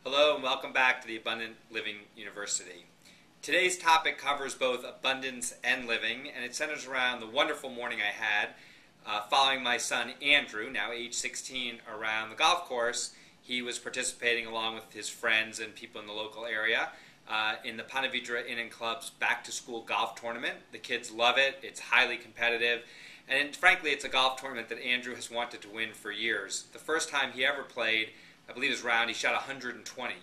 Hello and welcome back to the Abundant Living University. Today's topic covers both abundance and living, and it centers around the wonderful morning I had following my son Andrew, now age 16, around the golf course. He was participating along with his friends and people in the local area in the Ponte Vedra Inn and Club's back-to-school golf tournament. The kids love it. It's highly competitive. And frankly, it's a golf tournament that Andrew has wanted to win for years. The first time he ever played, I believe his round, he shot 120.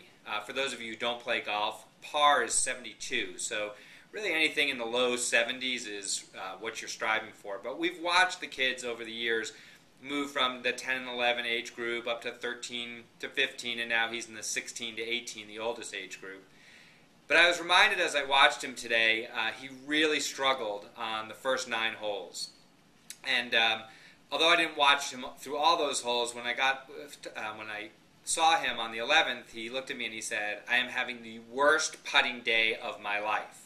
For those of you who don't play golf, par is 72. So really anything in the low 70s is what you're striving for. But we've watched the kids over the years move from the 10 and 11 age group up to 13 to 15, and now he's in the 16 to 18, the oldest age group. But I was reminded as I watched him today, he really struggled on the first 9 holes. And although I didn't watch him through all those holes, when I saw him on the 11th, he looked at me and he said, "I am having the worst putting day of my life."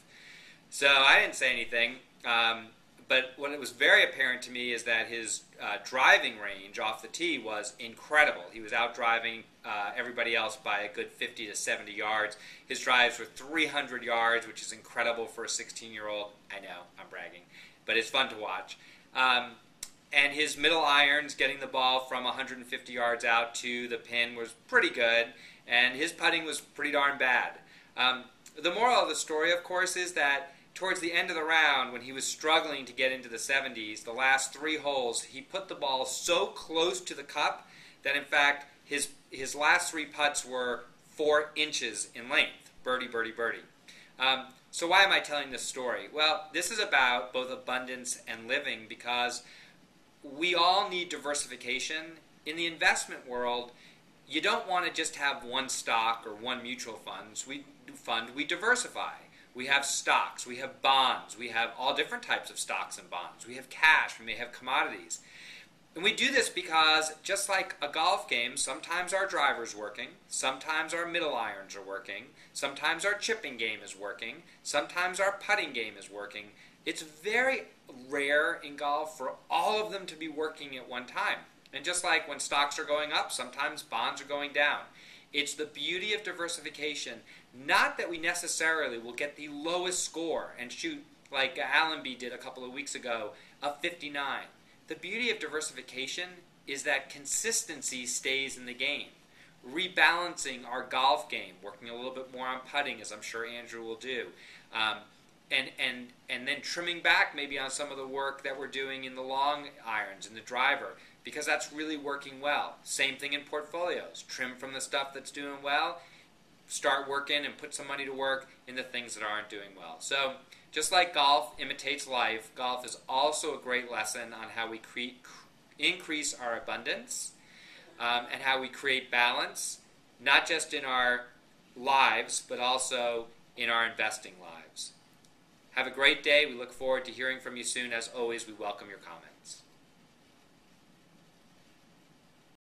So I didn't say anything, but what it was very apparent to me is that his driving range off the tee was incredible. He was out driving everybody else by a good 50 to 70 yards. His drives were 300 yards, which is incredible for a 16-year-old. I know, I'm bragging, but it's fun to watch. And his middle irons, getting the ball from 150 yards out to the pin, was pretty good, and his putting was pretty darn bad. The moral of the story, of course, is that towards the end of the round, when he was struggling to get into the 70s, the last 3 holes, he put the ball so close to the cup that, in fact, his last 3 putts were 4 inches in length. Birdie, birdie, birdie. So why am I telling this story? Well, this is about both abundance and living, because we all need diversification. In the investment world, you don't want to just have one stock or one mutual fund. We diversify. We have stocks, we have bonds, we have all different types of stocks and bonds. We have cash, we may have commodities. And we do this because, just like a golf game, sometimes our driver's working, sometimes our middle irons are working, sometimes our chipping game is working, sometimes our putting game is working. It's very rare in golf for all of them to be working at one time. And just like when stocks are going up, sometimes bonds are going down. It's the beauty of diversification. Not that we necessarily will get the lowest score and shoot, like Allenby did a couple of weeks ago, a 59. The beauty of diversification is that consistency stays in the game. Rebalancing our golf game, working a little bit more on putting, as I'm sure Andrew will do, and then trimming back maybe on some of the work that we're doing in the long irons and the driver, because that's really working well. Same thing in portfolios. Trim from the stuff that's doing well, start working and put some money to work in the things that aren't doing well. So just like golf imitates life, golf is also a great lesson on how we increase our abundance and how we create balance, not just in our lives, but also in our investing lives. Have a great day. We look forward to hearing from you soon. As always, we welcome your comments.